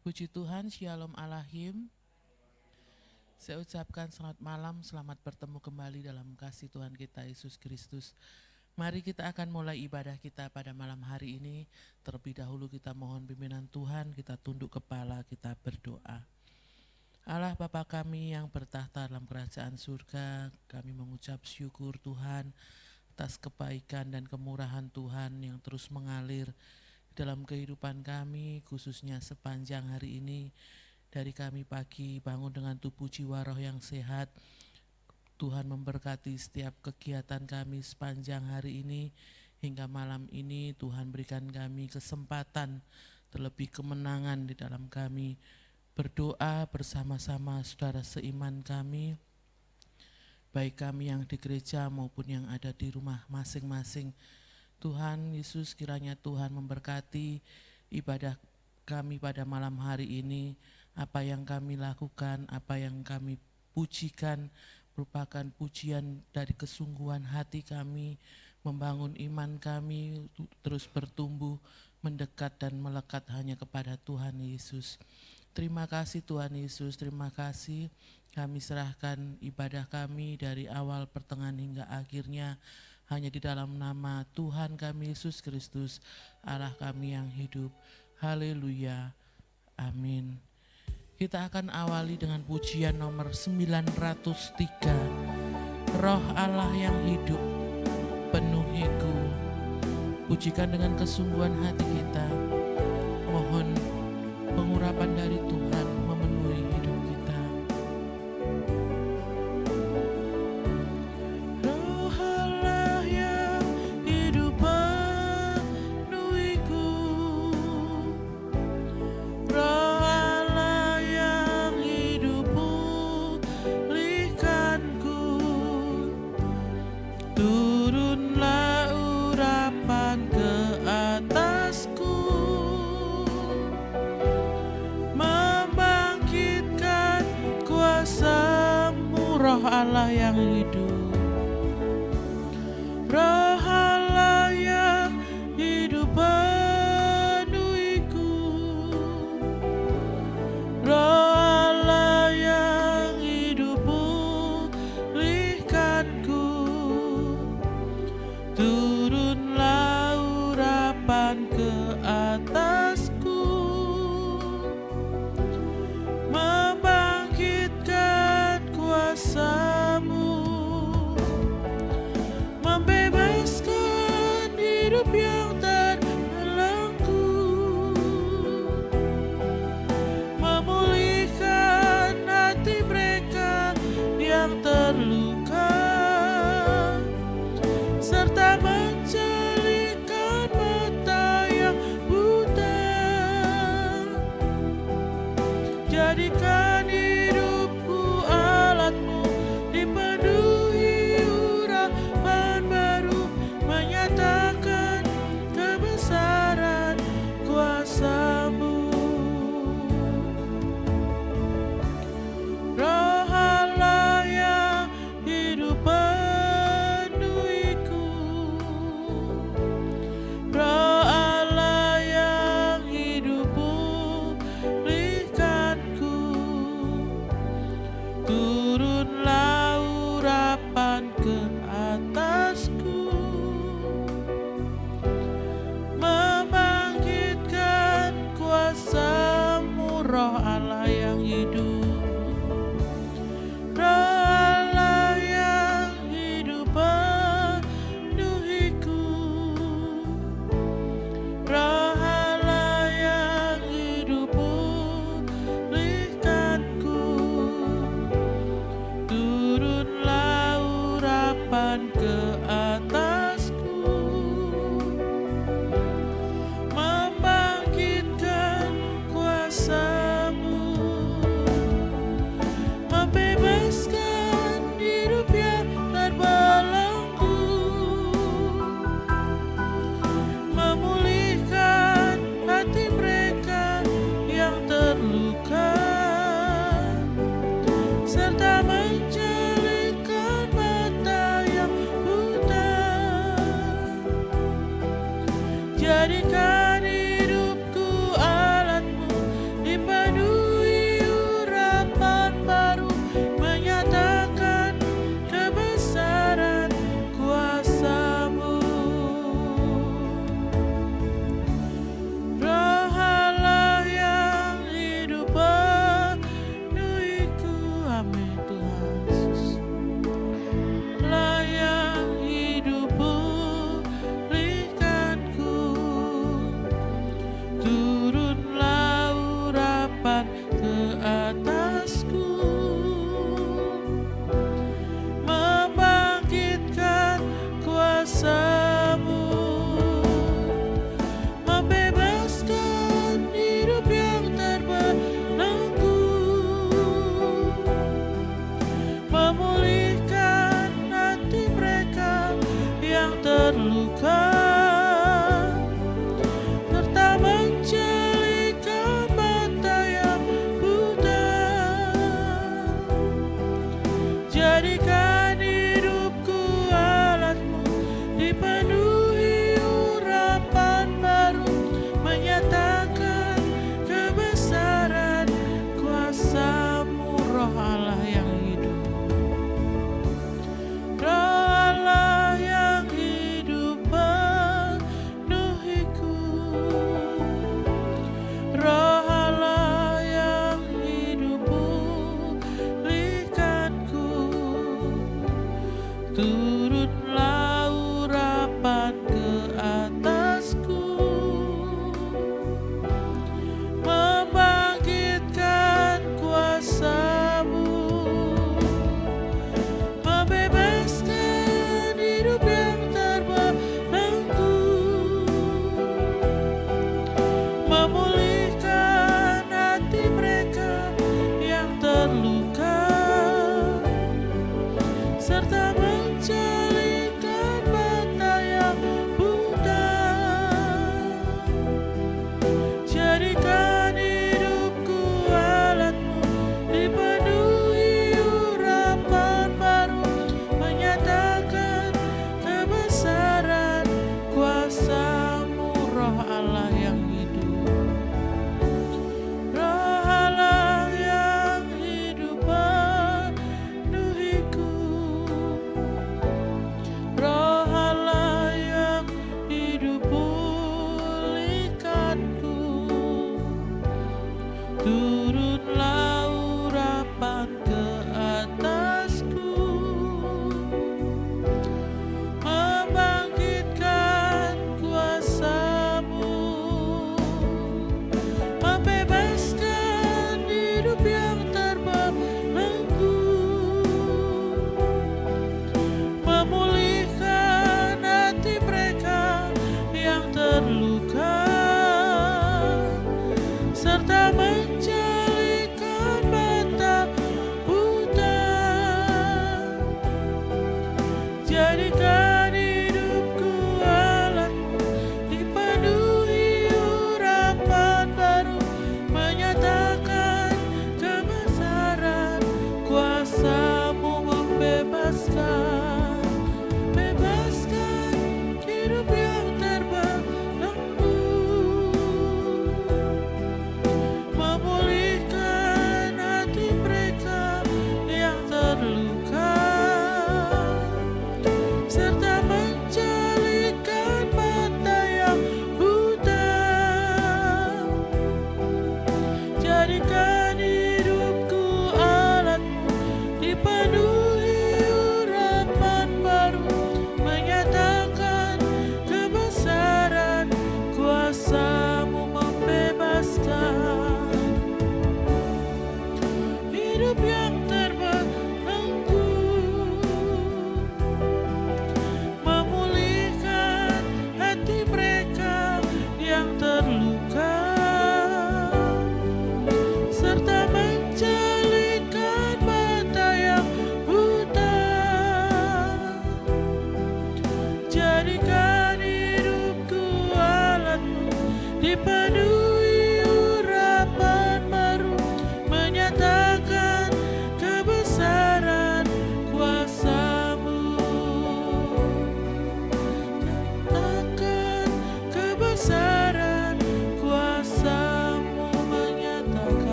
Puji Tuhan, Shalom Alahim. Saya ucapkan selamat malam, selamat bertemu kembali dalam kasih Tuhan kita Yesus Kristus. Mari kita akan mulai ibadah kita pada malam hari ini. Terlebih dahulu kita mohon pimpinan Tuhan, kita tunduk kepala, kita berdoa. Allah Bapa kami yang bertahta dalam kerajaan surga, kami mengucap syukur Tuhan atas kebaikan dan kemurahan Tuhan yang terus mengalir dalam kehidupan kami, khususnya sepanjang hari ini. Dari kami pagi bangun dengan tubuh jiwa roh yang sehat. Tuhan memberkati setiap kegiatan kami sepanjang hari ini hingga malam ini. Tuhan berikan kami kesempatan, terlebih kemenangan di dalam kami berdoa bersama-sama saudara seiman kami, baik kami yang di gereja maupun yang ada di rumah masing-masing. Tuhan Yesus, kiranya Tuhan memberkati ibadah kami pada malam hari ini. Apa yang kami lakukan, apa yang kami pujikan merupakan pujian dari kesungguhan hati kami, membangun iman kami terus bertumbuh, mendekat dan melekat hanya kepada Tuhan Yesus. Terima kasih Tuhan Yesus, terima kasih. Kami serahkan ibadah kami dari awal, pertengahan hingga akhirnya hanya di dalam nama Tuhan kami Yesus Kristus, Allah kami yang hidup. Haleluya, amin. Kita akan awali dengan pujian nomor 903. Roh Allah yang hidup penuhiku. Pujikan dengan kesungguhan hati kita. Mohon pengurapan dari Tuhan memenuhi hidup kita. Roh Allah yang hidup penuhiku. Roh turunlah urapan ke atasku, membangkitkan kuasa-Mu, Roh Allah yang hidup. Roh Allah yang hidup penuhiku. Roh Allah yang hidup pulihkanku. Turunlah urapan ke atasku, membangkitkan kuasa-Mu, membebaskan hidup yang terbelenggu, memulihkan hati mereka yang terluka, serta mencelingkan mata yang buta. Jadikan hidupku alat-Mu, dipenuhi urapan baru, menyatakan kebesaran kuasa-Mu. Roh Allah yang hidup penuhiku. Roh Allah yang hidup pulihkanku. Turunlah urapan ke atasku, membangkitkan kuasa-Mu, Roh Allah yang hidup. Roh Allah yang hidup penuhiku. Roh Allah yang hidup pulihkanku. Turunlah urapan ke atasku, membangkitkan kuasa-Mu.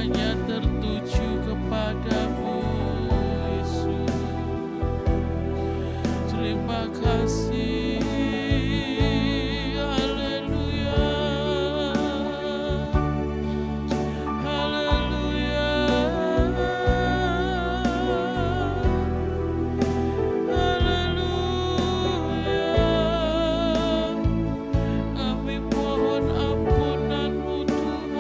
hanya tertuju kepadamu Yesus. Terima kasih. Haleluya. Haleluya. Haleluya. Kami mohon ampunan-Mu Tuhan.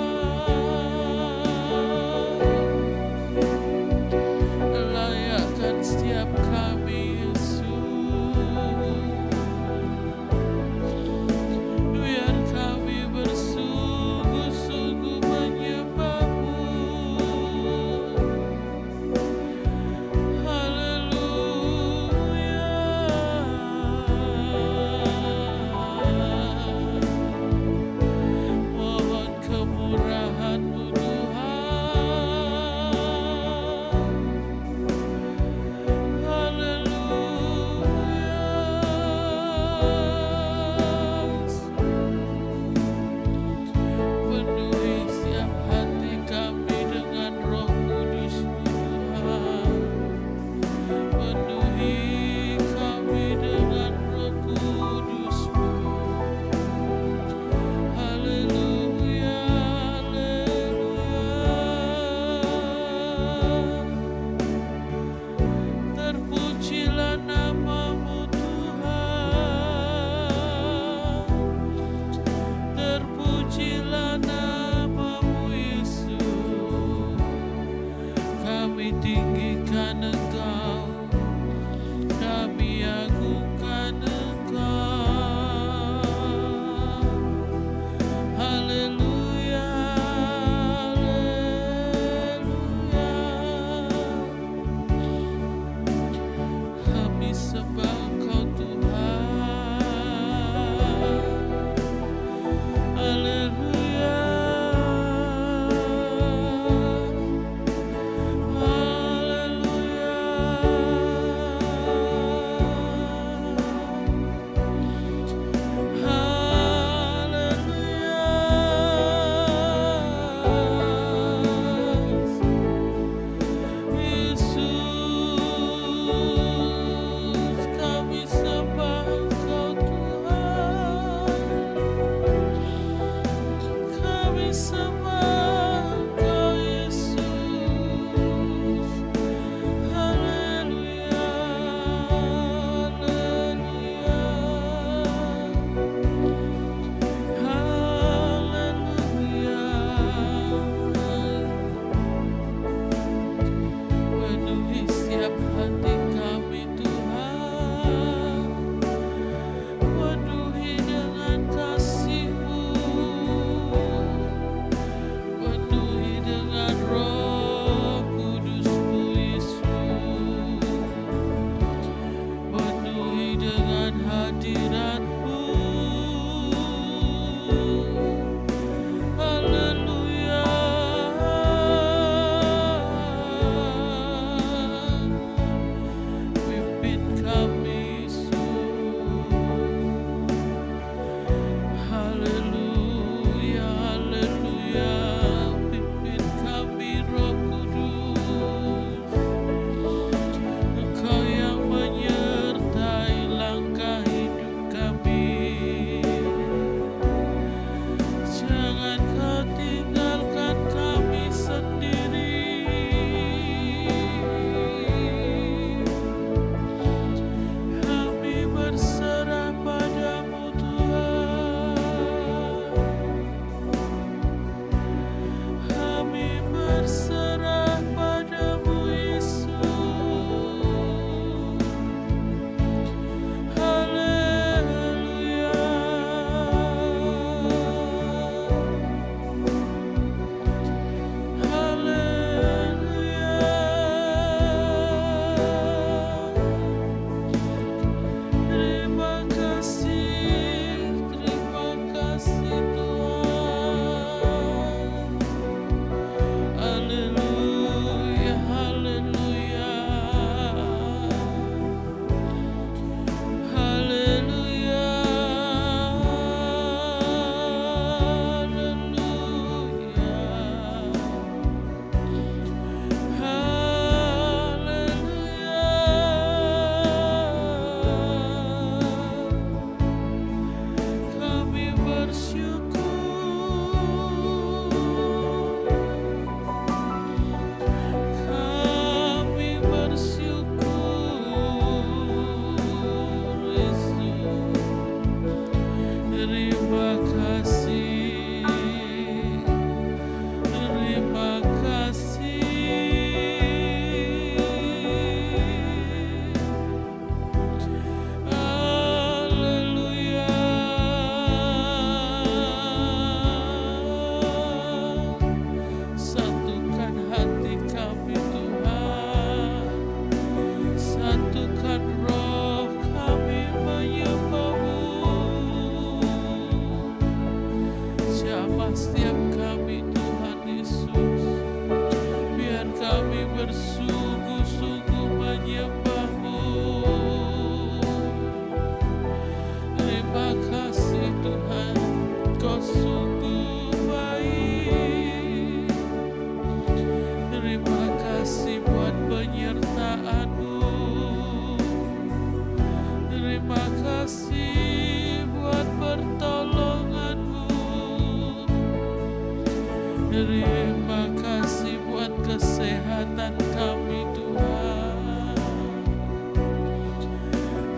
kesehatan kami Tuhan.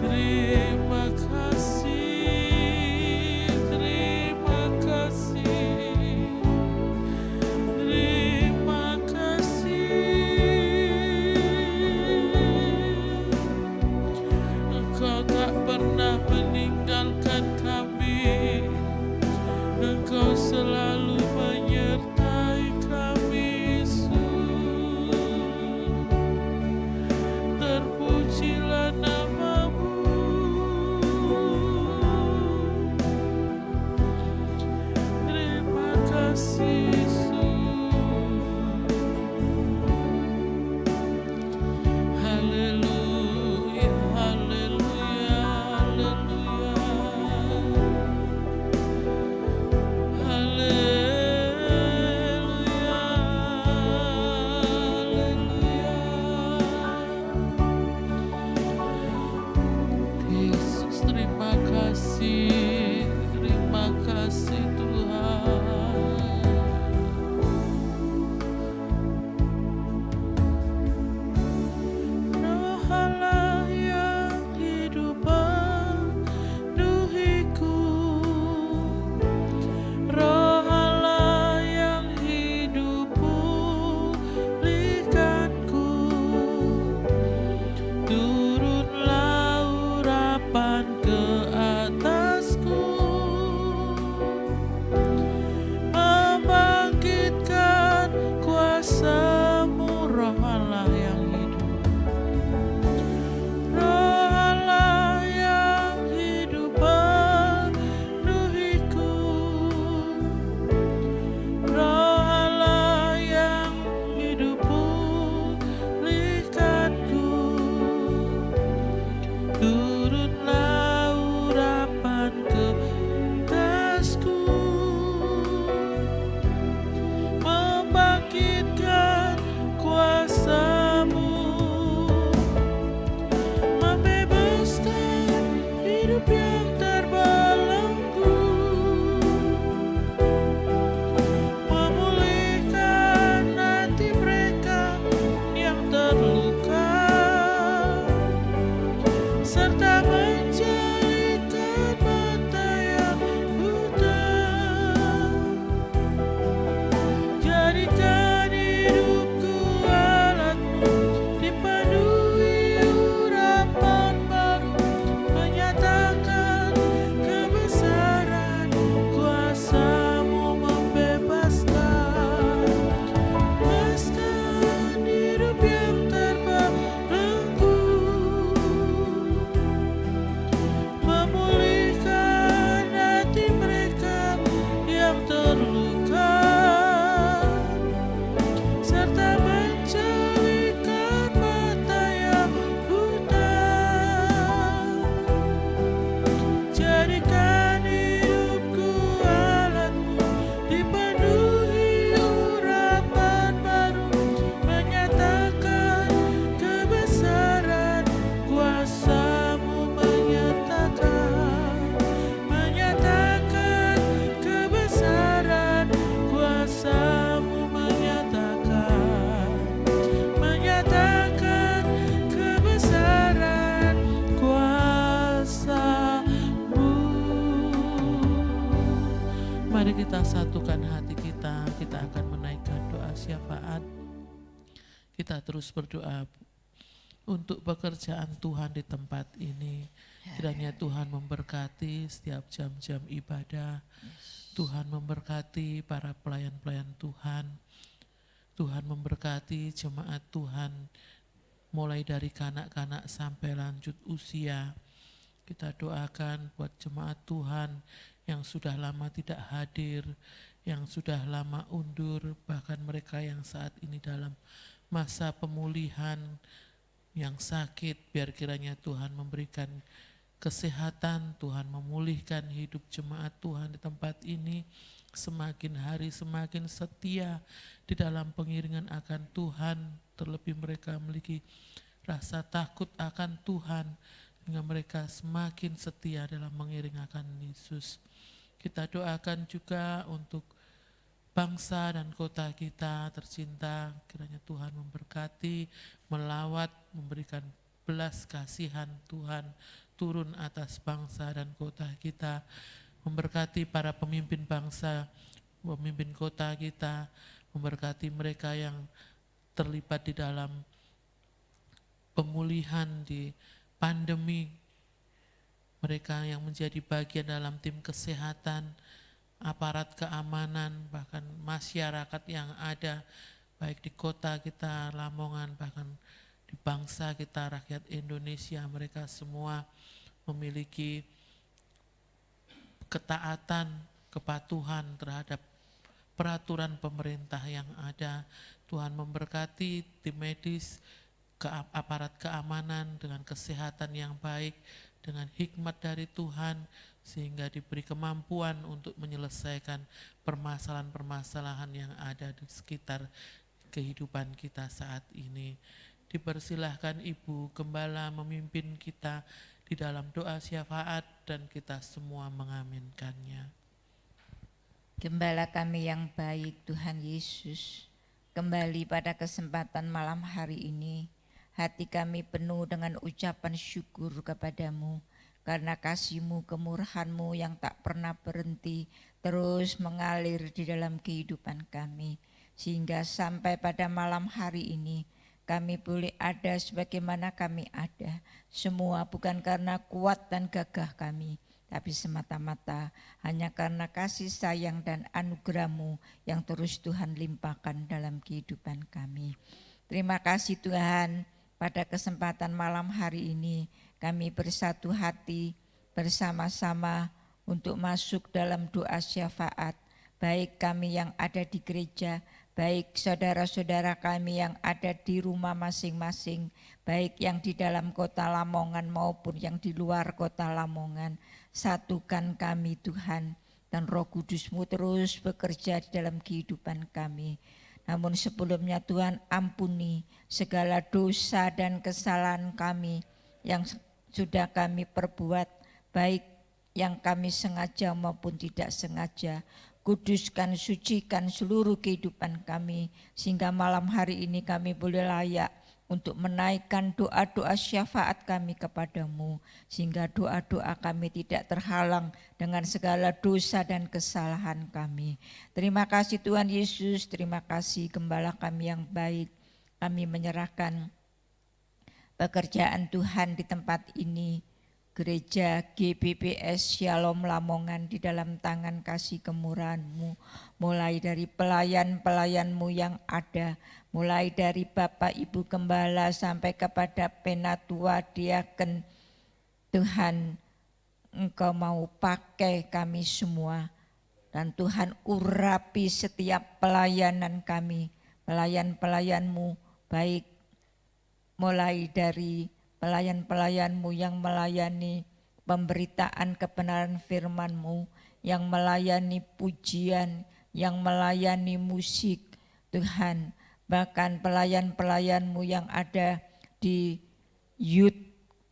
Terima kasih, terima kasih, terima kasih. Engkau tak pernah meninggalkan kami, Engkau selalu menyertai kami Yesus. Terpujilah nama-Mu. Terima kasih Yesus. Haleluya, haleluya, haleluya. Haleluya, haleluya. Yesus, terima kasih Tuhan. Roh Allah yang hidup penuhiku, Roh Allah yang hidup pulihkanku, turunlah urapan ke atasku, membangkitkan kuasa-Mu, Roh Allah yang hidup, Roh Allah yang hidup penuhiku, Roh Allah yang hidup pulihkanku, turunlah urapan ke atasku, membangkitkan kuasa-Mu, membebaskan hidup yang terbelenggu, memulihkan hati mereka yang terluka, serta menjadikan mata yang buta. Jadikan hidupku alat-Mu, dipenuhi urapan baru, menyatakan kebesaran kuasa-Mu, membebaskan, bebaskan hidup yang terbelenggu, memulihkan hati mereka yang terluka, serta menjadikan mata yang buta. Jadikan hidupku alat-Mu, dipenuhi urapan baru, menyatakan kebesaran kuasa-Mu, menyatakan kebesaran kuasa-Mu, menyatakan kebesaran kuasa-Mu. Mari kita satukan hati kita akan menaikkan doa syafaat. Kita terus berdoa untuk pekerjaan Tuhan di tempat ini. Kiranya Tuhan memberkati setiap jam-jam ibadah. Tuhan memberkati para pelayan-pelayan Tuhan. Tuhan memberkati jemaat Tuhan, mulai dari kanak-kanak sampai lanjut usia. Kita doakan buat jemaat Tuhan yang sudah lama tidak hadir, yang sudah lama undur, bahkan mereka yang saat ini dalam masa pemulihan, yang sakit, biar kiranya Tuhan memberikan kesehatan, Tuhan memulihkan hidup jemaat Tuhan di tempat ini, semakin hari semakin setia di dalam pengiringan akan Tuhan, terlebih mereka memiliki rasa takut akan Tuhan, sehingga mereka semakin setia dalam mengiring akan Yesus. Kita doakan juga untuk bangsa dan kota kita tercinta. Kiranya Tuhan memberkati, melawat, memberikan belas kasihan Tuhan turun atas bangsa dan kota kita. Memberkati para pemimpin bangsa, pemimpin kota kita, memberkati mereka yang terlibat di dalam pemulihan di pandemi, mereka yang menjadi bagian dalam tim kesehatan, aparat keamanan, bahkan masyarakat yang ada, baik di kota kita, Lamongan, bahkan di bangsa kita, rakyat Indonesia, mereka semua memiliki ketaatan, kepatuhan terhadap peraturan pemerintah yang ada. Tuhan memberkati tim medis, aparat keamanan dengan kesehatan yang baik, dengan hikmat dari Tuhan, sehingga diberi kemampuan untuk menyelesaikan permasalahan-permasalahan yang ada di sekitar kehidupan kita saat ini. Dipersilahkan Ibu Gembala memimpin kita di dalam doa syafaat dan kita semua mengaminkannya. Gembala kami yang baik Tuhan Yesus, kembali pada kesempatan malam hari ini, hati kami penuh dengan ucapan syukur kepadamu, karena kasih-Mu, kemurahan-Mu yang tak pernah berhenti, terus mengalir di dalam kehidupan kami. Sehingga sampai pada malam hari ini, kami boleh ada sebagaimana kami ada. Semua bukan karena kuat dan gagah kami, tapi semata-mata hanya karena kasih sayang dan anugerah-Mu yang terus Tuhan limpahkan dalam kehidupan kami. Terima kasih Tuhan, pada kesempatan malam hari ini kami bersatu hati bersama-sama untuk masuk dalam doa syafaat, baik kami yang ada di gereja, baik saudara-saudara kami yang ada di rumah masing-masing, baik yang di dalam kota Lamongan maupun yang di luar kota Lamongan. Satukan kami Tuhan, dan Roh Kudus-Mu terus bekerja di dalam kehidupan kami. Namun sebelumnya Tuhan, ampuni segala dosa dan kesalahan kami yang sudah kami perbuat, baik yang kami sengaja maupun tidak sengaja. Kuduskan, sucikan seluruh kehidupan kami, sehingga malam hari ini kami boleh layak untuk menaikkan doa-doa syafaat kami kepadamu, sehingga doa-doa kami tidak terhalang dengan segala dosa dan kesalahan kami. Terima kasih Tuhan Yesus, terima kasih Gembala kami yang baik. Kami menyerahkan pekerjaan Tuhan di tempat ini, Gereja GBBS Shalom Lamongan di dalam tangan kasih kemurahan-Mu, mulai dari pelayan-pelayan-Mu yang ada, mulai dari Bapak Ibu Gembala sampai kepada penatua diaken. Tuhan, Engkau mau pakai kami semua, dan Tuhan urapi setiap pelayanan kami, pelayan-pelayan-Mu, baik mulai dari pelayan-pelayan-Mu yang melayani pemberitaan kebenaran firman-Mu, yang melayani pujian, yang melayani musik, Tuhan, bahkan pelayan-pelayan-Mu yang ada di youth,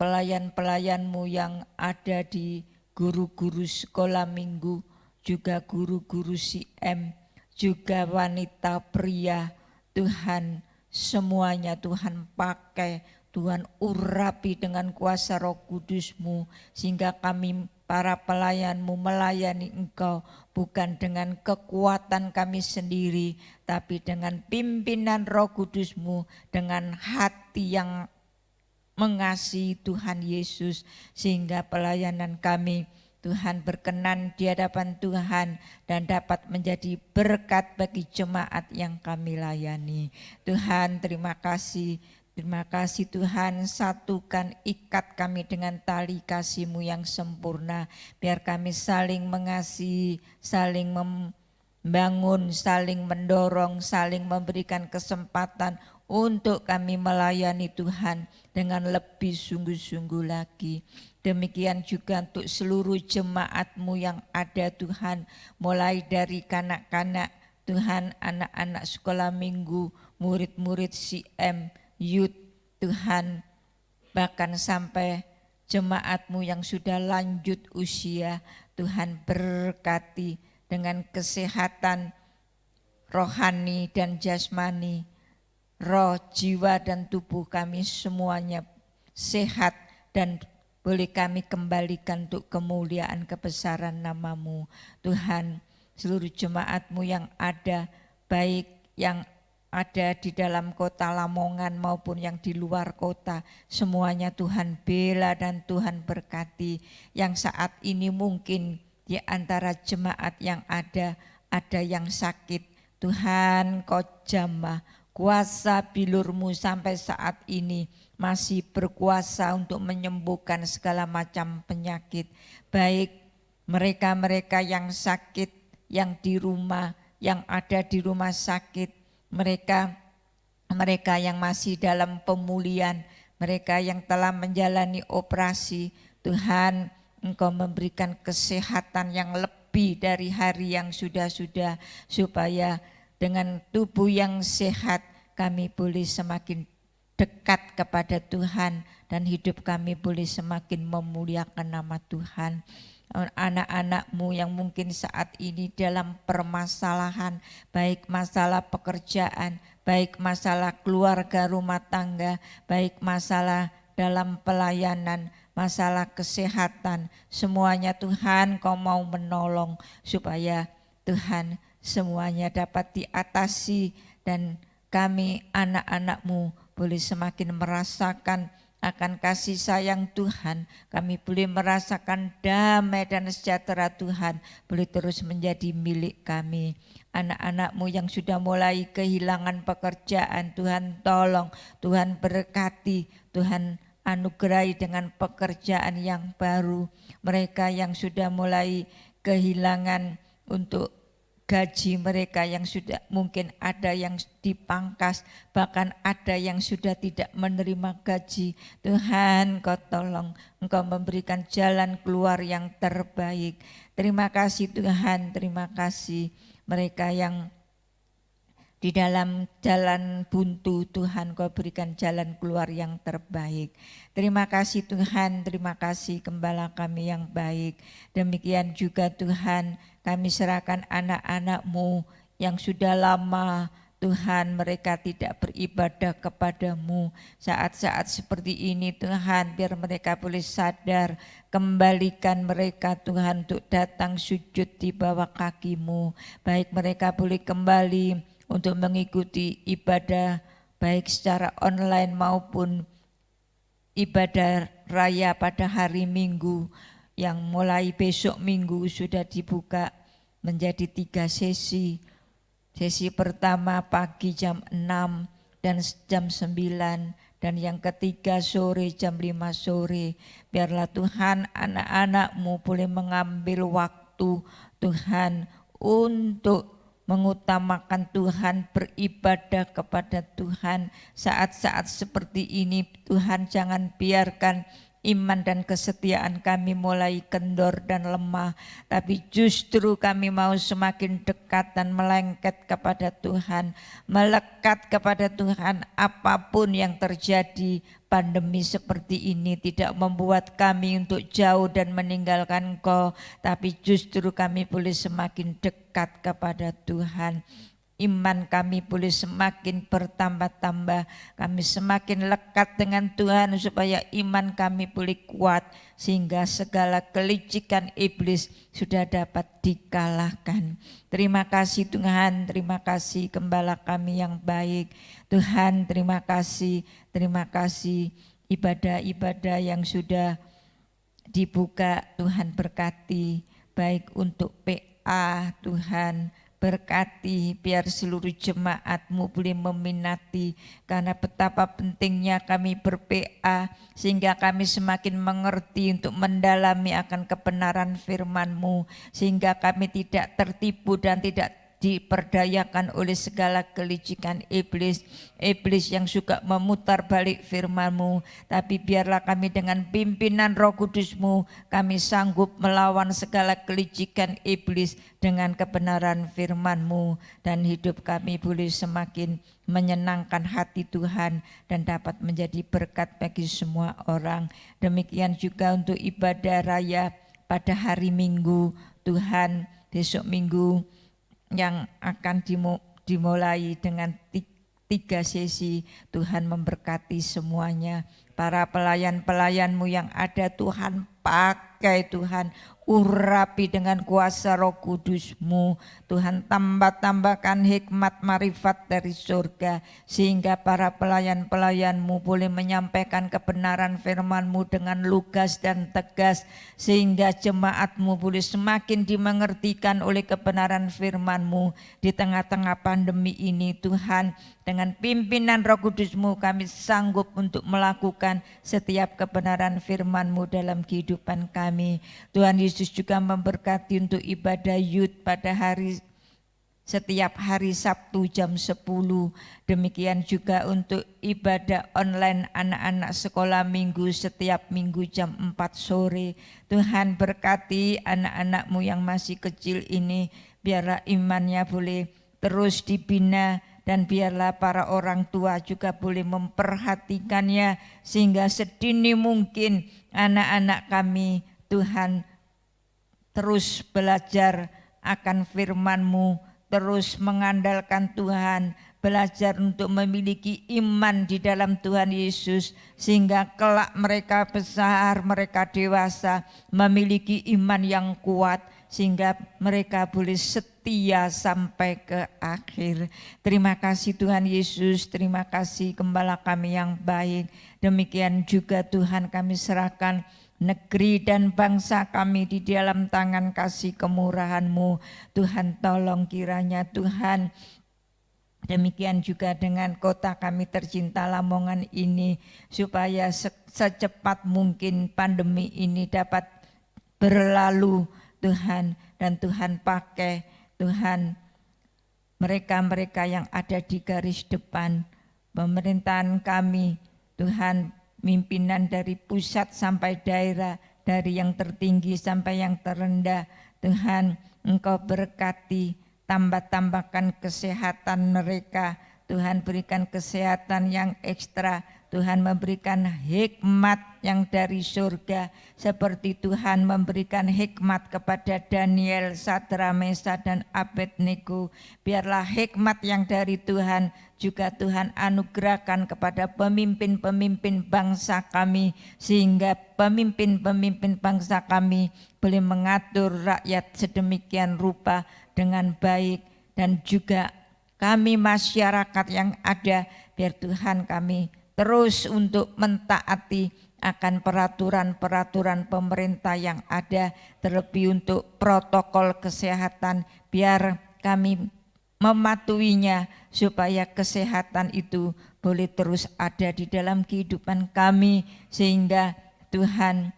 pelayan-pelayan-Mu yang ada di guru-guru sekolah minggu, juga guru-guru CM, juga wanita pria, Tuhan, semuanya Tuhan pakai, Tuhan urapi dengan kuasa Roh Kudus-Mu, sehingga kami para pelayan-Mu melayani Engkau bukan dengan kekuatan kami sendiri, tapi dengan pimpinan Roh Kudus-Mu, dengan hati yang mengasihi Tuhan Yesus, sehingga pelayanan kami Tuhan berkenan di hadapan Tuhan dan dapat menjadi berkat bagi jemaat yang kami layani. Tuhan, terima kasih. Terima kasih Tuhan, satukan ikat kami dengan tali kasih-Mu yang sempurna. Biar kami saling mengasihi, saling membangun, saling mendorong, saling memberikan kesempatan untuk kami melayani Tuhan dengan lebih sungguh-sungguh lagi. Demikian juga untuk seluruh jemaat-Mu yang ada Tuhan, mulai dari kanak-kanak Tuhan, anak-anak sekolah minggu, murid-murid CM, youth Tuhan, bahkan sampai jemaat-Mu yang sudah lanjut usia, Tuhan berkati dengan kesehatan, rohani dan jasmani, roh, jiwa dan tubuh kami semuanya sehat dan boleh kami kembalikan untuk kemuliaan kebesaran nama-Mu. Tuhan, seluruh jemaat-Mu yang ada, baik yang ada di dalam kota Lamongan maupun yang di luar kota, semuanya Tuhan bela dan Tuhan berkati. Yang saat ini mungkin di antara jemaat yang ada yang sakit, Tuhan Kau jamah, kuasa bilur-Mu sampai saat ini masih berkuasa untuk menyembuhkan segala macam penyakit. Baik mereka-mereka yang sakit, yang di rumah, yang ada di rumah sakit, mereka yang masih dalam pemulihan, mereka yang telah menjalani operasi, Tuhan Engkau memberikan kesehatan yang lebih dari hari yang sudah-sudah, supaya dengan tubuh yang sehat kami boleh semakin dekat kepada Tuhan dan hidup kami boleh semakin memuliakan nama Tuhan. Anak-anak-Mu yang mungkin saat ini dalam permasalahan, baik masalah pekerjaan, baik masalah keluarga rumah tangga, baik masalah dalam pelayanan, masalah kesehatan, semuanya Tuhan Kau mau menolong supaya Tuhan semuanya dapat diatasi dan kami anak-anak-Mu boleh semakin merasakan akan kasih sayang Tuhan, kami boleh merasakan damai dan sejahtera Tuhan, boleh terus menjadi milik kami. Anak-anak-Mu yang sudah mulai kehilangan pekerjaan, Tuhan tolong, Tuhan berkati, Tuhan anugerahi dengan pekerjaan yang baru. Mereka yang sudah mulai kehilangan untuk gaji mereka, yang sudah mungkin ada yang dipangkas, bahkan ada yang sudah tidak menerima gaji. Tuhan Kau tolong, Engkau memberikan jalan keluar yang terbaik. Terima kasih Tuhan, terima kasih mereka yang di dalam jalan buntu, Tuhan Kau berikan jalan keluar yang terbaik. Terima kasih Tuhan, terima kasih Gembala kami yang baik. Demikian juga Tuhan, kami serahkan anak-anak-Mu yang sudah lama Tuhan mereka tidak beribadah kepada-Mu. Saat-saat seperti ini Tuhan, biar mereka boleh sadar, kembalikan mereka Tuhan untuk datang sujud di bawah kaki-Mu. Baik mereka boleh kembali untuk mengikuti ibadah baik secara online maupun ibadah raya pada hari Minggu yang mulai besok Minggu sudah dibuka menjadi 3 sesi. Sesi pertama pagi jam 6 dan jam 9 dan yang ketiga sore jam 5 sore. Biarlah Tuhan anak-anak-Mu boleh mengambil waktu Tuhan untuk mengutamakan Tuhan, beribadah kepada Tuhan. Saat-saat seperti ini Tuhan jangan biarkan iman dan kesetiaan kami mulai kendor dan lemah, tapi justru kami mau semakin dekat dan melengket kepada Tuhan, melekat kepada Tuhan. Apapun yang terjadi, pandemi seperti ini tidak membuat kami untuk jauh dan meninggalkan Engkau, tapi justru kami boleh semakin dekat kepada Tuhan. Iman kami boleh semakin bertambah-tambah, kami semakin lekat dengan Tuhan supaya iman kami boleh kuat sehingga segala kelicikan iblis sudah dapat dikalahkan. Terima kasih Tuhan, terima kasih Gembala kami yang baik. Tuhan terima kasih ibadah-ibadah yang sudah dibuka Tuhan berkati, baik untuk PA Tuhan berkati, biar seluruh jemaat-Mu boleh meminati, karena betapa pentingnya kami ber-PA sehingga kami semakin mengerti untuk mendalami akan kebenaran firman-Mu, sehingga kami tidak tertipu dan tidak diperdayakan oleh segala kelicikan iblis yang suka memutar balik firman-Mu. Tapi biarlah kami dengan pimpinan Roh Kudus-Mu, kami sanggup melawan segala kelicikan iblis dengan kebenaran firman-Mu, dan hidup kami boleh semakin menyenangkan hati Tuhan dan dapat menjadi berkat bagi semua orang. Demikian juga untuk ibadah raya pada hari Minggu Tuhan, besok Minggu yang akan dimulai dengan 3 sesi. Tuhan memberkati semuanya. Para pelayan-pelayan-Mu yang ada Tuhan, pakai Tuhan, urapi dengan kuasa Roh Kudus-Mu. Tuhan, tambahkan hikmat marifat dari surga, sehingga para pelayan-pelayan-Mu boleh menyampaikan kebenaran firman-Mu dengan lugas dan tegas, sehingga jemaat-Mu boleh semakin dimengertikan oleh kebenaran firman-Mu. Di tengah-tengah pandemi ini Tuhan, dengan pimpinan Roh Kudus-Mu kami sanggup untuk melakukan setiap kebenaran firman-Mu dalam kehidupan kami. Tuhan Yesus juga memberkati untuk ibadah youth pada setiap hari Sabtu jam 10. Demikian juga untuk ibadah online anak-anak sekolah minggu setiap minggu jam 4 sore. Tuhan berkati anak-anak-Mu yang masih kecil ini, biarlah imannya boleh terus dibina, dan biarlah para orang tua juga boleh memperhatikannya, sehingga sedini mungkin anak-anak kami Tuhan terus belajar akan firman-Mu, terus mengandalkan Tuhan, belajar untuk memiliki iman di dalam Tuhan Yesus, sehingga kelak mereka besar, mereka dewasa, memiliki iman yang kuat, sehingga mereka boleh setia sampai ke akhir. Terima kasih Tuhan Yesus, terima kasih Gembala kami yang baik. Demikian juga Tuhan kami serahkan negeri dan bangsa kami di dalam tangan kasih kemurahan-Mu. Tuhan tolong kiranya Tuhan, demikian juga dengan kota kami tercinta Lamongan ini, supaya secepat mungkin pandemi ini dapat berlalu Tuhan, dan Tuhan pakai Tuhan mereka-mereka yang ada di garis depan pemerintahan kami, Tuhan, pimpinan dari pusat sampai daerah, dari yang tertinggi sampai yang terendah. Tuhan, Engkau berkati, tambahkan kesehatan mereka. Tuhan, berikan kesehatan yang ekstra. Tuhan, memberikan hikmat yang dari surga, seperti Tuhan memberikan hikmat kepada Daniel, Sadra, Mesa, dan Abednego. Biarlah hikmat yang dari Tuhan juga Tuhan anugerahkan kepada pemimpin-pemimpin bangsa kami, sehingga pemimpin-pemimpin bangsa kami boleh mengatur rakyat sedemikian rupa dengan baik, dan juga kami masyarakat yang ada, biar Tuhan kami terus untuk mentaati akan peraturan-peraturan pemerintah yang ada, terlebih untuk protokol kesehatan, biar kami mematuhinya supaya kesehatan itu boleh terus ada di dalam kehidupan kami, sehingga Tuhan,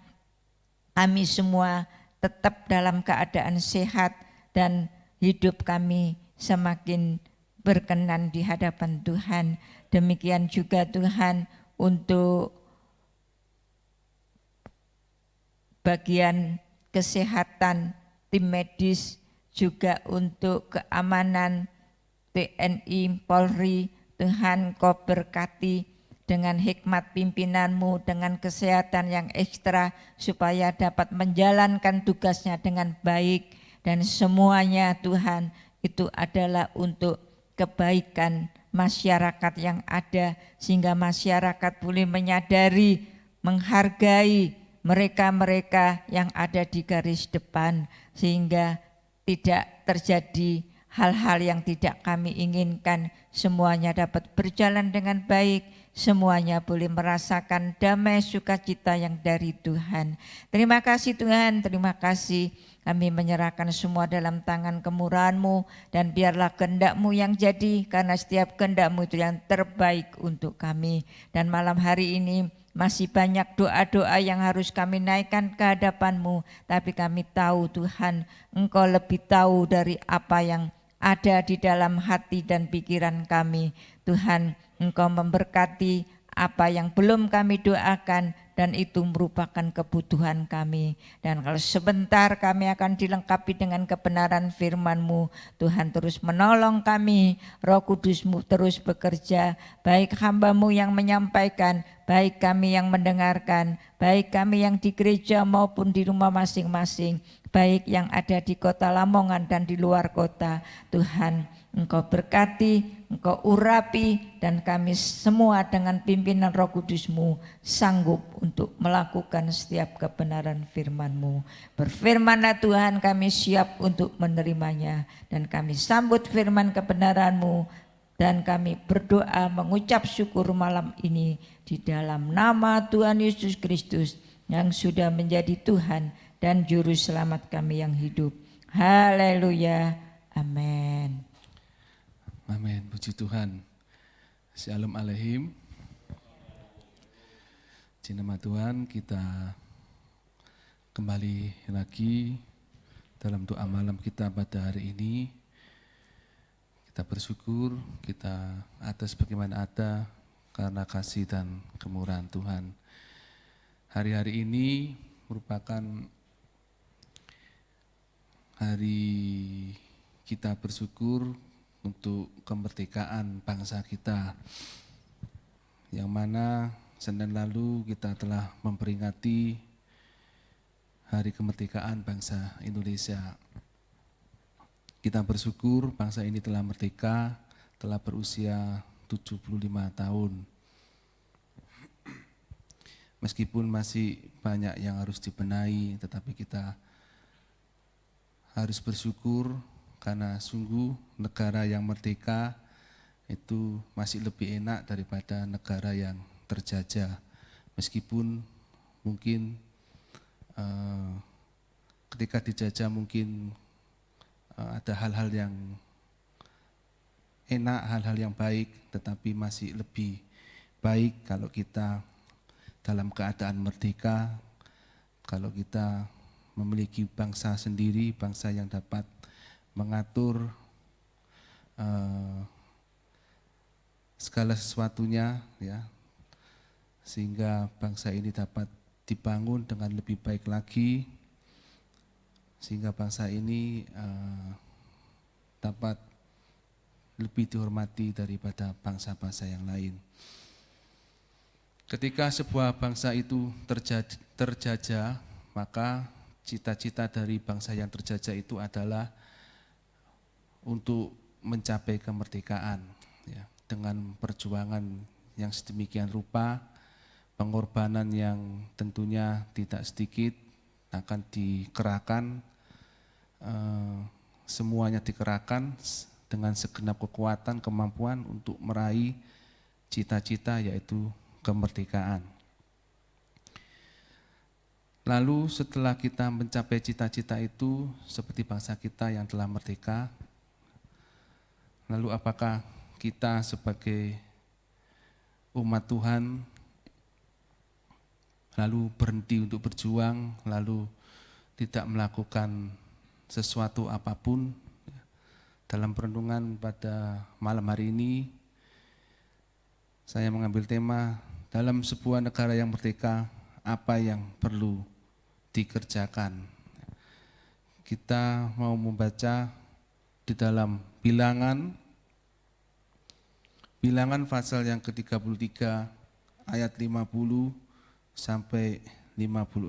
kami semua tetap dalam keadaan sehat dan hidup kami semakin berkenan di hadapan Tuhan. Demikian juga Tuhan untuk bagian kesehatan, tim medis, juga untuk keamanan TNI, Polri. Tuhan, Kau berkati dengan hikmat pimpinan-Mu, dengan kesehatan yang ekstra, supaya dapat menjalankan tugasnya dengan baik, dan semuanya Tuhan itu adalah untuk kebaikan masyarakat yang ada, sehingga masyarakat boleh menyadari, menghargai mereka-mereka yang ada di garis depan, sehingga tidak terjadi hal-hal yang tidak kami inginkan. Semuanya dapat berjalan dengan baik, semuanya boleh merasakan damai sukacita yang dari Tuhan. Terima kasih Tuhan, terima kasih. Kami menyerahkan semua dalam tangan kemurahan-Mu, dan biarlah kehendak-Mu yang jadi, karena setiap kehendak-Mu itu yang terbaik untuk kami. Dan malam hari ini masih banyak doa-doa yang harus kami naikkan ke hadapan-Mu, tapi kami tahu Tuhan, Engkau lebih tahu dari apa yang ada di dalam hati dan pikiran kami. Tuhan, Engkau memberkati apa yang belum kami doakan, dan itu merupakan kebutuhan kami. Dan kalau sebentar kami akan dilengkapi dengan kebenaran firman-Mu, Tuhan terus menolong kami, Roh Kudus-Mu terus bekerja, baik hamba-Mu yang menyampaikan, baik kami yang mendengarkan, baik kami yang di gereja maupun di rumah masing-masing, baik yang ada di kota Lamongan dan di luar kota. Tuhan, Engkau berkati, Engkau urapi, dan kami semua dengan pimpinan Roh Kudus-Mu sanggup untuk melakukan setiap kebenaran firman-Mu. Berfirmanlah Tuhan, kami siap untuk menerimanya, dan kami sambut firman kebenaran-Mu, dan kami berdoa mengucap syukur malam ini di dalam nama Tuhan Yesus Kristus yang sudah menjadi Tuhan dan Juru Selamat kami yang hidup. Haleluya, amin. Amin, puji Tuhan. Shalom Aleihim. Di nama Tuhan kita kembali lagi dalam doa malam kita pada hari ini. Kita bersyukur kita atas bagaimana ada karena kasih dan kemurahan Tuhan. Hari-hari ini merupakan hari kita bersyukur untuk kemerdekaan bangsa kita, yang mana Senin lalu kita telah memperingati Hari Kemerdekaan Bangsa Indonesia. Kita bersyukur bangsa ini telah merdeka, telah berusia 75 tahun. Meskipun masih banyak yang harus dibenahi, tetapi kita harus bersyukur karena sungguh negara yang merdeka itu masih lebih enak daripada negara yang terjajah. Meskipun mungkin ketika dijajah mungkin ada hal-hal yang enak, hal-hal yang baik, tetapi masih lebih baik kalau kita dalam keadaan merdeka, kalau kita memiliki bangsa sendiri, bangsa yang dapat mengatur segala sesuatunya, ya, sehingga bangsa ini dapat dibangun dengan lebih baik lagi, sehingga bangsa ini dapat lebih dihormati daripada bangsa-bangsa yang lain. Ketika sebuah bangsa itu terjajah, maka cita-cita dari bangsa yang terjajah itu adalah untuk mencapai kemerdekaan, ya, dengan perjuangan yang sedemikian rupa, pengorbanan yang tentunya tidak sedikit akan dikerahkan, semuanya dikerahkan dengan segenap kekuatan, kemampuan untuk meraih cita-cita yaitu kemerdekaan. Lalu setelah kita mencapai cita-cita itu seperti bangsa kita yang telah merdeka, lalu apakah kita sebagai umat Tuhan lalu berhenti untuk berjuang, lalu tidak melakukan sesuatu apapun? Dalam perenungan pada malam hari ini, saya mengambil tema dalam sebuah negara yang merdeka, apa yang perlu dikerjakan. Kita mau membaca di dalam Bilangan pasal yang ke-33 ayat 50 sampai 56.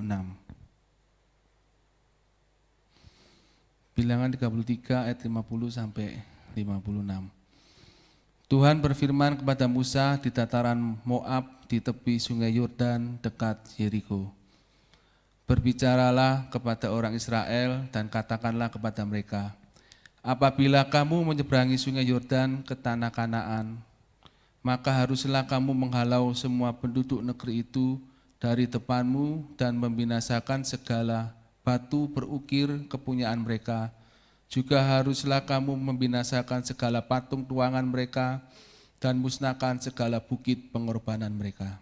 Bilangan 33 ayat 50 sampai 56. Tuhan berfirman kepada Musa di dataran Moab di tepi sungai Yordan dekat Yeriko. Berbicaralah kepada orang Israel dan katakanlah kepada mereka, apabila kamu menyeberangi sungai Yordan ke tanah Kanaan, maka haruslah kamu menghalau semua penduduk negeri itu dari depanmu dan membinasakan segala batu berukir kepunyaan mereka. Juga haruslah kamu membinasakan segala patung tuangan mereka dan musnahkan segala bukit pengorbanan mereka.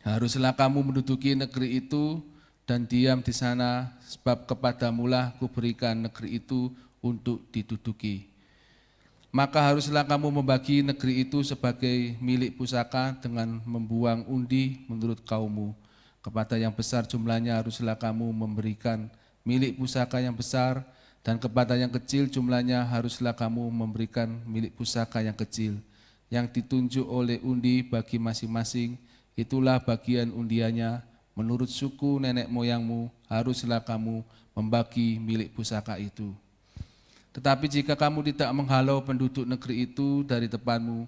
Haruslah kamu menduduki negeri itu dan diam di sana, sebab kepadamulah kuberikan negeri itu untuk diduduki. Maka haruslah kamu membagi negeri itu sebagai milik pusaka dengan membuang undi menurut kaummu. Kepada yang besar jumlahnya haruslah kamu memberikan milik pusaka yang besar, dan kepada yang kecil jumlahnya haruslah kamu memberikan milik pusaka yang kecil. Yang ditunjuk oleh undi bagi masing-masing, itulah bagian undiannya. Menurut suku nenek moyangmu haruslah kamu membagi milik pusaka itu. Tetapi jika kamu tidak menghalau penduduk negeri itu dari depanmu,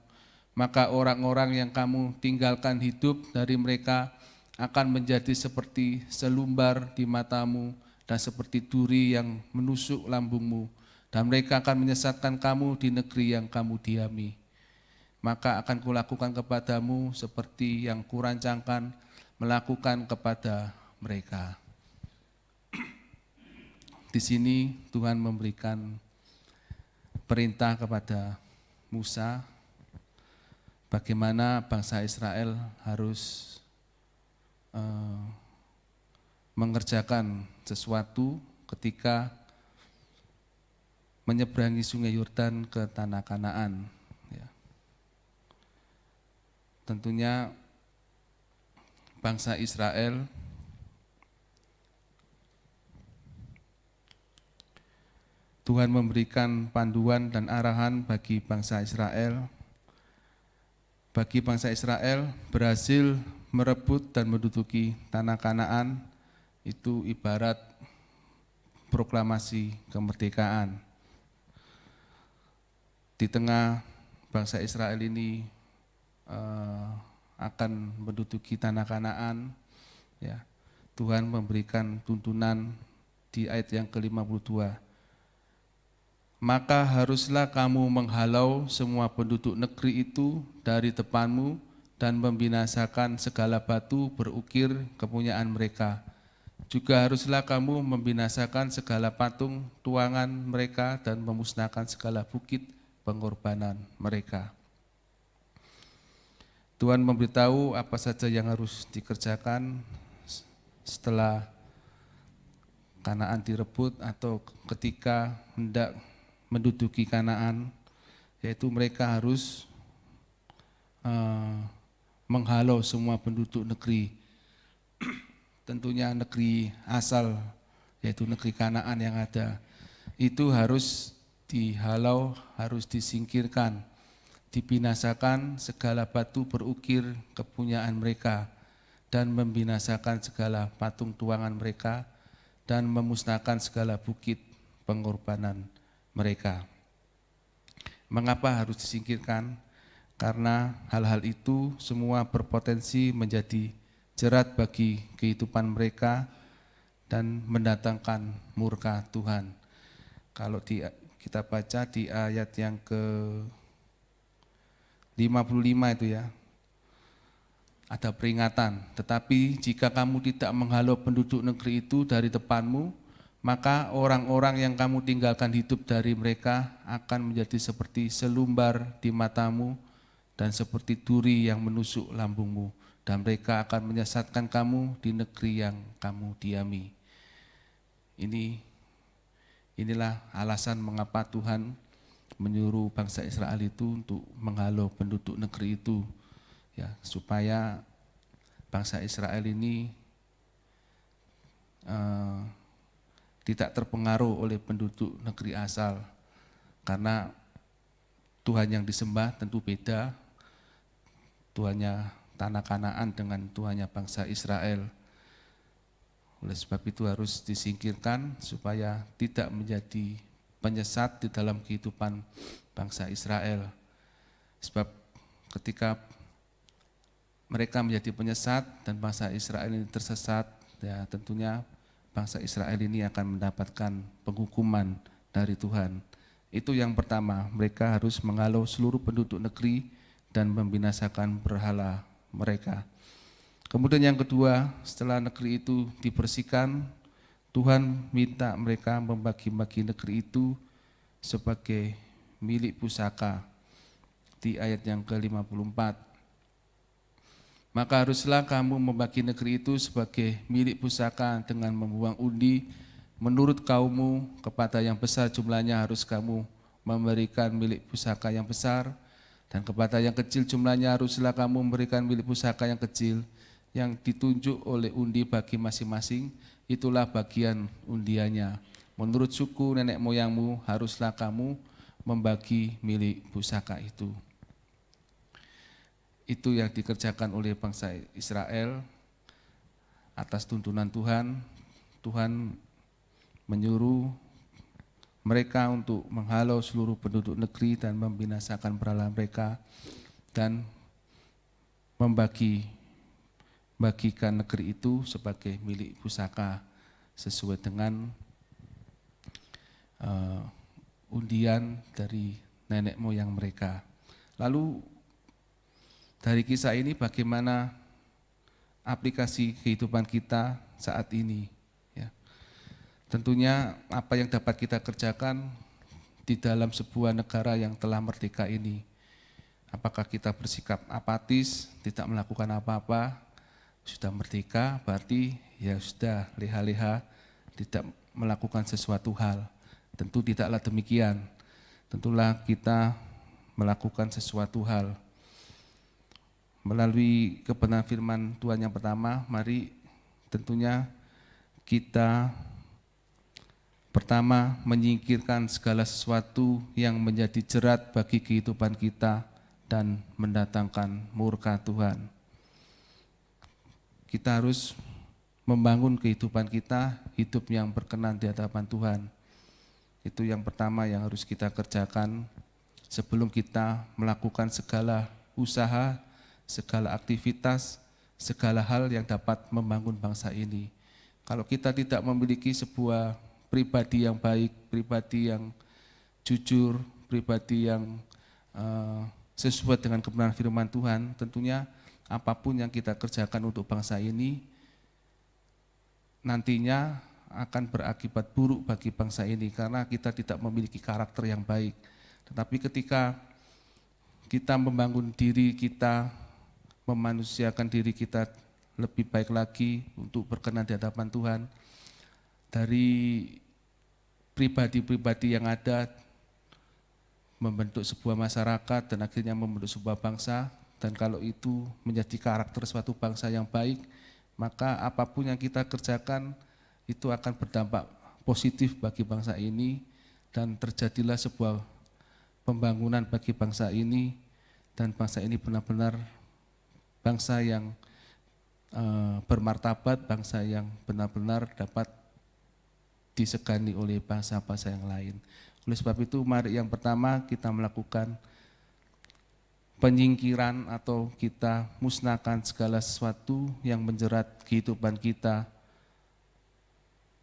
maka orang-orang yang kamu tinggalkan hidup dari mereka akan menjadi seperti selumbar di matamu dan seperti duri yang menusuk lambungmu, dan mereka akan menyesatkan kamu di negeri yang kamu diami. Maka akan kulakukan kepadamu seperti yang kurancangkan melakukan kepada mereka. Di sini Tuhan memberikan perintah kepada Musa bagaimana bangsa Israel harus mengerjakan sesuatu ketika menyeberangi sungai Yordan ke tanah Kanaan. Ya. Tentunya bangsa Israel Tuhan memberikan panduan dan arahan bagi bangsa Israel. Bagi bangsa Israel berhasil merebut dan menduduki tanah Kanaan itu ibarat proklamasi kemerdekaan. Di tengah bangsa Israel ini akan menduduki tanah Kanaan, ya, Tuhan memberikan tuntunan di ayat yang ke-52. Maka haruslah kamu menghalau semua penduduk negeri itu dari depanmu dan membinasakan segala batu berukir kepunyaan mereka. Juga haruslah kamu membinasakan segala patung tuangan mereka dan memusnahkan segala bukit pengorbanan mereka. Tuhan memberitahu apa saja yang harus dikerjakan setelah Kanaan direbut atau ketika hendak menduduki Kanaan, yaitu mereka harus menghalau semua penduduk negeri, tentunya negeri asal, yaitu negeri Kanaan yang ada, itu harus dihalau, harus disingkirkan, dibinasakan segala batu berukir kepunyaan mereka, dan membinasakan segala patung tuangan mereka, dan memusnahkan segala bukit pengorbanan mereka. Mengapa harus disingkirkan? Karena hal-hal itu semua berpotensi menjadi jerat bagi kehidupan mereka dan mendatangkan murka Tuhan. Kalau kita baca di ayat yang ke-55 itu ya, ada peringatan, tetapi jika kamu tidak menghalau penduduk negeri itu dari depanmu, maka orang-orang yang kamu tinggalkan hidup dari mereka akan menjadi seperti selumbar di matamu dan seperti duri yang menusuk lambungmu, dan mereka akan menyesatkan kamu di negeri yang kamu diami. Inilah alasan mengapa Tuhan menyuruh bangsa Israel itu untuk menghalau penduduk negeri itu, ya, supaya bangsa Israel ini tidak terpengaruh oleh penduduk negeri asal, karena Tuhan yang disembah tentu beda, Tuhannya tanah Kanaan dengan Tuhannya bangsa Israel. Oleh sebab itu harus disingkirkan supaya tidak menjadi penyesat di dalam kehidupan bangsa Israel. Sebab ketika mereka menjadi penyesat dan bangsa Israel ini tersesat, ya tentunya bangsa Israel ini akan mendapatkan penghukuman dari Tuhan. Itu yang pertama, mereka harus menghalau seluruh penduduk negeri dan membinasakan berhala mereka. Kemudian yang kedua, setelah negeri itu dibersihkan, Tuhan minta mereka membagi-bagi negeri itu sebagai milik pusaka di ayat yang ke-54. Maka haruslah kamu membagi negeri itu sebagai milik pusaka dengan membuang undi menurut kaummu. Kepada yang besar jumlahnya harus kamu memberikan milik pusaka yang besar, dan kepada yang kecil jumlahnya haruslah kamu memberikan milik pusaka yang kecil. Yang ditunjuk oleh undi bagi masing-masing, itulah bagian undiannya. Menurut suku nenek moyangmu haruslah kamu membagi milik pusaka itu. Itu yang dikerjakan oleh bangsa Israel atas tuntunan Tuhan. Tuhan menyuruh mereka untuk menghalau seluruh penduduk negeri dan membinasakan peralahan mereka dan bagikan negeri itu sebagai milik pusaka sesuai dengan undian dari nenek moyang mereka. Lalu dari kisah ini bagaimana aplikasi kehidupan kita saat ini? Ya. Tentunya apa yang dapat kita kerjakan di dalam sebuah negara yang telah merdeka ini. Apakah kita bersikap apatis, tidak melakukan apa-apa, sudah merdeka berarti ya sudah leha-leha, tidak melakukan sesuatu hal. Tentu tidaklah demikian. Tentulah kita melakukan sesuatu hal. Melalui kebenaran firman Tuhan yang pertama, mari tentunya kita pertama menyingkirkan segala sesuatu yang menjadi jerat bagi kehidupan kita dan mendatangkan murka Tuhan. Kita harus membangun kehidupan kita, hidup yang berkenan di hadapan Tuhan. Itu yang pertama yang harus kita kerjakan sebelum kita melakukan segala usaha, segala aktivitas, segala hal yang dapat membangun bangsa ini. Kalau kita tidak memiliki sebuah pribadi yang baik, pribadi yang jujur, pribadi yang sesuai dengan kebenaran firman Tuhan, tentunya apapun yang kita kerjakan untuk bangsa ini nantinya akan berakibat buruk bagi bangsa ini karena kita tidak memiliki karakter yang baik. Tetapi ketika kita membangun diri kita, memanusiakan diri kita lebih baik lagi untuk berkenan di hadapan Tuhan, dari pribadi-pribadi yang ada membentuk sebuah masyarakat dan akhirnya membentuk sebuah bangsa, dan kalau itu menjadi karakter suatu bangsa yang baik, maka apapun yang kita kerjakan itu akan berdampak positif bagi bangsa ini dan terjadilah sebuah pembangunan bagi bangsa ini dan bangsa ini benar-benar bangsa yang bermartabat, bangsa yang benar-benar dapat disegani oleh bangsa-bangsa yang lain. Oleh sebab itu mari yang pertama kita melakukan penyingkiran atau kita musnahkan segala sesuatu yang menjerat kehidupan kita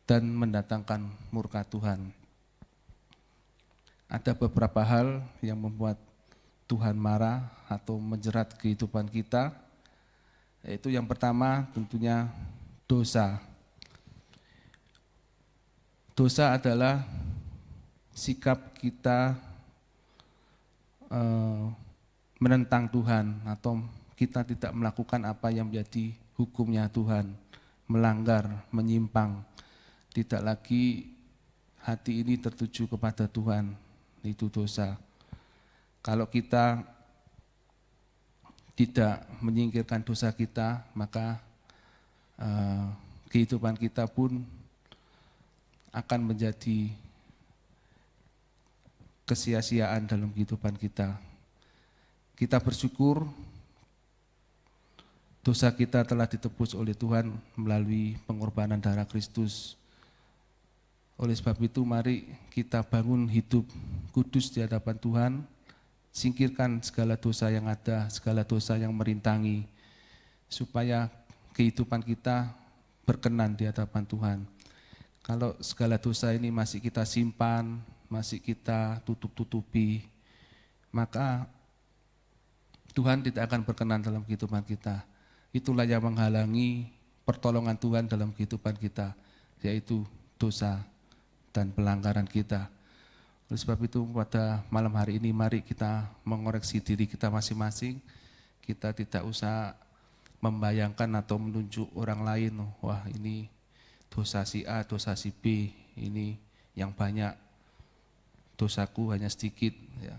dan mendatangkan murka Tuhan. Ada beberapa hal yang membuat Tuhan marah atau menjerat kehidupan kita, yaitu yang pertama tentunya dosa. Dosa adalah sikap kita menentang Tuhan atau kita tidak melakukan apa yang menjadi hukumnya Tuhan, melanggar, menyimpang. Tidak lagi hati ini tertuju kepada Tuhan, itu dosa. Kalau kita tidak menyingkirkan dosa kita, maka kehidupan kita pun akan menjadi kesia-siaan dalam kehidupan kita. Kita bersyukur dosa kita telah ditebus oleh Tuhan melalui pengorbanan darah Kristus. Oleh sebab itu mari kita bangun hidup kudus di hadapan Tuhan, singkirkan segala dosa yang ada, segala dosa yang merintangi, supaya kehidupan kita berkenan di hadapan Tuhan. Kalau segala dosa ini masih kita simpan, masih kita tutup-tutupi, maka Tuhan tidak akan berkenan dalam kehidupan kita. Itulah yang menghalangi pertolongan Tuhan dalam kehidupan kita, yaitu dosa dan pelanggaran kita. Oleh sebab itu pada malam hari ini mari kita mengoreksi diri kita masing-masing. Kita tidak usah membayangkan atau menunjuk orang lain, wah ini dosa si A, dosa si B, ini yang banyak, dosaku hanya sedikit. Ya.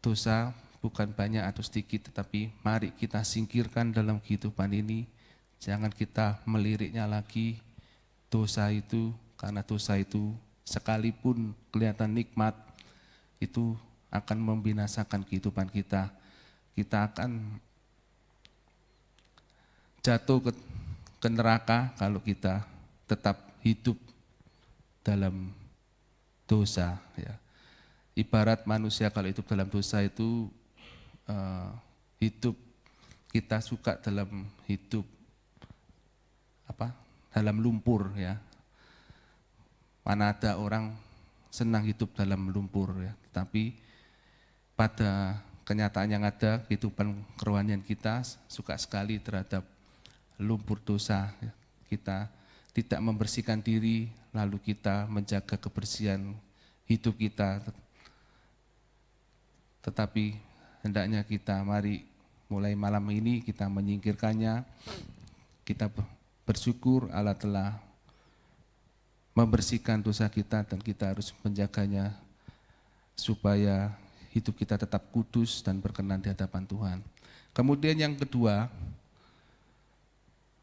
Dosa bukan banyak atau sedikit, tetapi mari kita singkirkan dalam kehidupan ini. Jangan kita meliriknya lagi dosa itu, karena dosa itu sekalipun kelihatan nikmat, itu akan membinasakan kehidupan kita. Kita akan jatuh ke neraka kalau kita tetap hidup dalam dosa. Ya. Ibarat manusia kalau hidup dalam dosa itu hidup kita suka dalam hidup dalam lumpur ya. Mana ada orang senang hidup dalam lumpur ya. Tapi pada kenyataan yang ada kehidupan kerohanian kita suka sekali terhadap lumpur dosa. Ya. Kita tidak membersihkan diri, lalu kita menjaga kebersihan hidup kita. Tetapi hendaknya kita mari mulai malam ini kita menyingkirkannya, kita bersyukur Allah telah membersihkan dosa kita dan kita harus menjaganya supaya hidup kita tetap kudus dan berkenan di hadapan Tuhan. Kemudian yang kedua,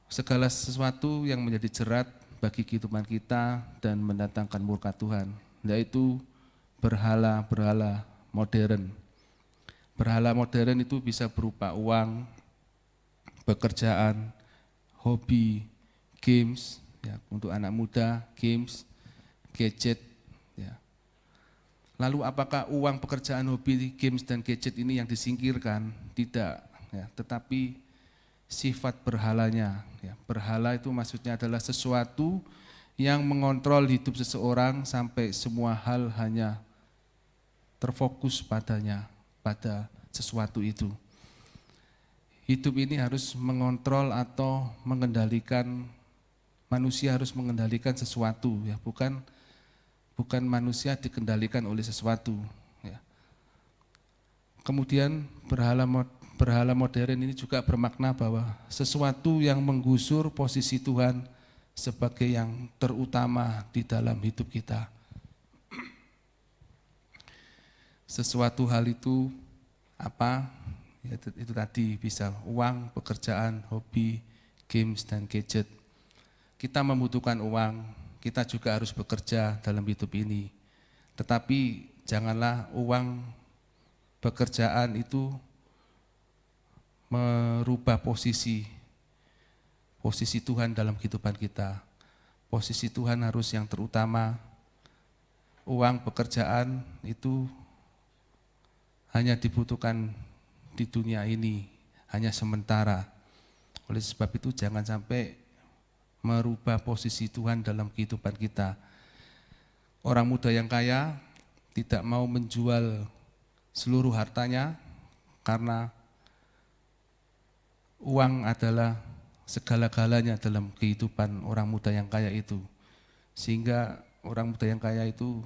segala sesuatu yang menjadi jerat bagi kehidupan kita dan mendatangkan murka Tuhan, yaitu berhala-berhala modern. Berhala modern itu bisa berupa uang, pekerjaan, hobi, games, ya, untuk anak muda, games, gadget. Ya. Lalu apakah uang, pekerjaan, hobi, games, dan gadget ini yang disingkirkan? Tidak, ya, tetapi sifat berhalanya. Ya. Berhala itu maksudnya adalah sesuatu yang mengontrol hidup seseorang sampai semua hal hanya terfokus padanya, pada sesuatu itu. Hidup ini harus mengontrol atau mengendalikan, manusia harus mengendalikan sesuatu, ya, bukan manusia dikendalikan oleh sesuatu. Ya. Kemudian berhala modern ini juga bermakna bahwa sesuatu yang menggusur posisi Tuhan sebagai yang terutama di dalam hidup kita. Sesuatu hal itu apa? Ya, itu tadi bisa uang, pekerjaan, hobi, games, dan gadget. Kita membutuhkan uang, kita juga harus bekerja dalam hidup ini. Tetapi janganlah uang, pekerjaan itu merubah posisi Tuhan dalam kehidupan kita. Posisi Tuhan harus yang terutama. Uang, pekerjaan itu hanya dibutuhkan di dunia ini, hanya sementara. Oleh sebab itu jangan sampai merubah posisi Tuhan dalam kehidupan kita. Orang muda yang kaya tidak mau menjual seluruh hartanya karena uang adalah segala-galanya dalam kehidupan orang muda yang kaya itu. Sehingga orang muda yang kaya itu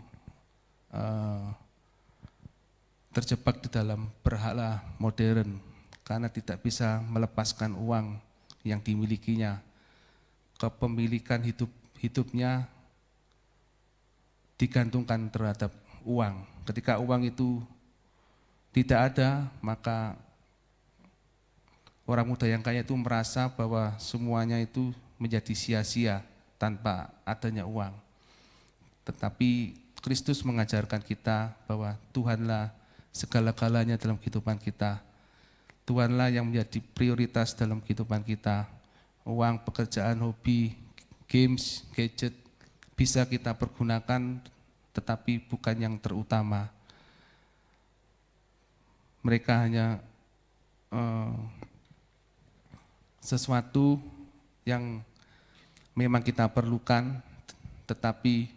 terjebak di dalam berhala modern karena tidak bisa melepaskan uang yang dimilikinya. Kepemilikan hidupnya digantungkan terhadap uang. Ketika uang itu tidak ada, maka orang muda yang kaya itu merasa bahwa semuanya itu menjadi sia-sia tanpa adanya uang. Tetapi Kristus mengajarkan kita bahwa Tuhanlah segala-galanya dalam kehidupan kita. Tuhanlah yang menjadi prioritas dalam kehidupan kita. Uang, pekerjaan, hobi, games, gadget bisa kita pergunakan tetapi bukan yang terutama. Mereka hanya sesuatu yang memang kita perlukan tetapi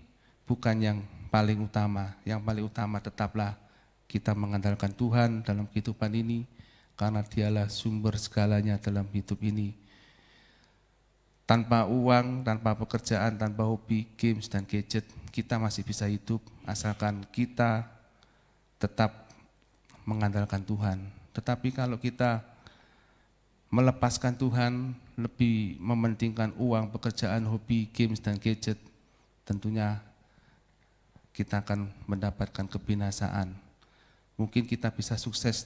bukan yang paling utama. Yang paling utama tetaplah kita mengandalkan Tuhan dalam kehidupan ini karena Dialah sumber segalanya dalam hidup ini. Tanpa uang, tanpa pekerjaan, tanpa hobi, games, dan gadget, kita masih bisa hidup asalkan kita tetap mengandalkan Tuhan. Tetapi kalau kita melepaskan Tuhan, lebih mementingkan uang, pekerjaan, hobi, games, dan gadget, tentunya kita akan mendapatkan kebinasaan. Mungkin kita bisa sukses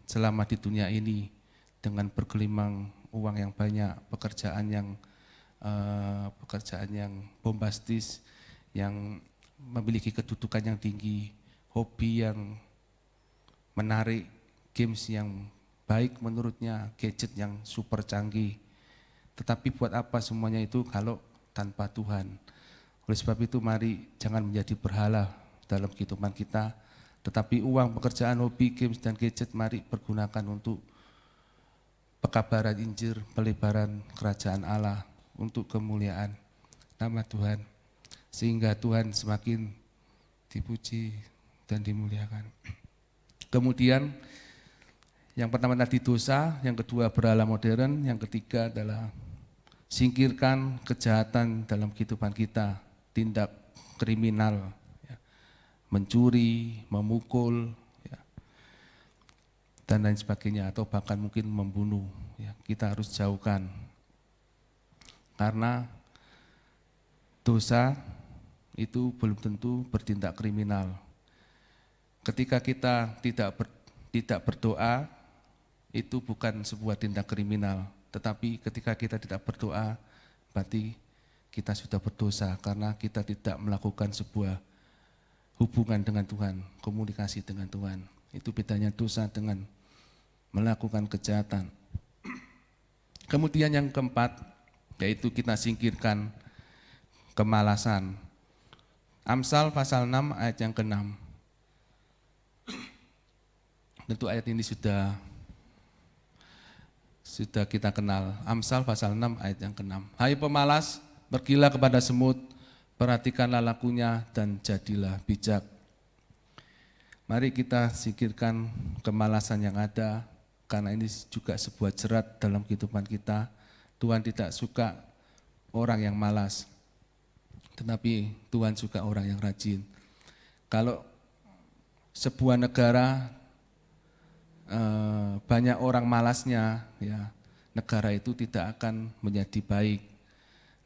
selama di dunia ini dengan bergelimang uang yang banyak, pekerjaan yang bombastis, yang memiliki kedudukan yang tinggi, hobi yang menarik, games yang baik menurutnya, gadget yang super canggih. Tetapi buat apa semuanya itu kalau tanpa Tuhan? Oleh sebab itu mari jangan menjadi berhala dalam kehidupan kita, tetapi uang, pekerjaan, hobi, games, dan gadget mari pergunakan untuk pekabaran Injil, pelebaran kerajaan Allah, untuk kemuliaan nama Tuhan, sehingga Tuhan semakin dipuji dan dimuliakan. Kemudian yang pertama tadi dosa, yang kedua berhala modern, yang ketiga adalah singkirkan kejahatan dalam kehidupan kita, tindak kriminal, ya, mencuri, memukul, ya, dan lain sebagainya, atau bahkan mungkin membunuh. Ya, kita harus jauhkan, karena dosa itu belum tentu bertindak kriminal. Ketika kita tidak berdoa, itu bukan sebuah tindak kriminal, tetapi ketika kita tidak berdoa, berarti kita sudah berdosa karena kita tidak melakukan sebuah hubungan dengan Tuhan, komunikasi dengan Tuhan. Itu bedanya dosa dengan melakukan kejahatan. Kemudian yang keempat, yaitu kita singkirkan kemalasan. Amsal pasal 6 ayat yang ke-6. Tentu ayat ini sudah kita kenal. Amsal pasal 6 ayat yang ke-6. Hai pemalas, pergilah kepada semut, perhatikanlah lakunya dan jadilah bijak. Mari kita singkirkan kemalasan yang ada, karena ini juga sebuah jerat dalam kehidupan kita. Tuhan tidak suka orang yang malas, tetapi Tuhan suka orang yang rajin. Kalau sebuah negara banyak orang malasnya, ya, negara itu tidak akan menjadi baik.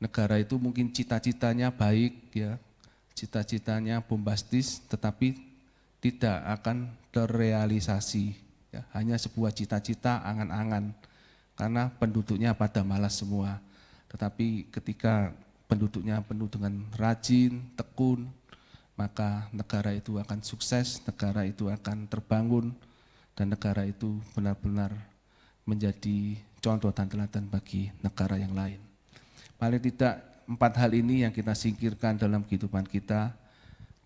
Negara itu mungkin cita-citanya baik, ya, cita-citanya bombastis, tetapi tidak akan terrealisasi. Ya, hanya sebuah cita-cita, angan-angan, karena penduduknya pada malas semua. Tetapi ketika penduduknya penuh dengan rajin, tekun, maka negara itu akan sukses, negara itu akan terbangun, dan negara itu benar-benar menjadi contoh dan teladan bagi negara yang lain. Paling tidak 4 hal ini yang kita singkirkan dalam kehidupan kita: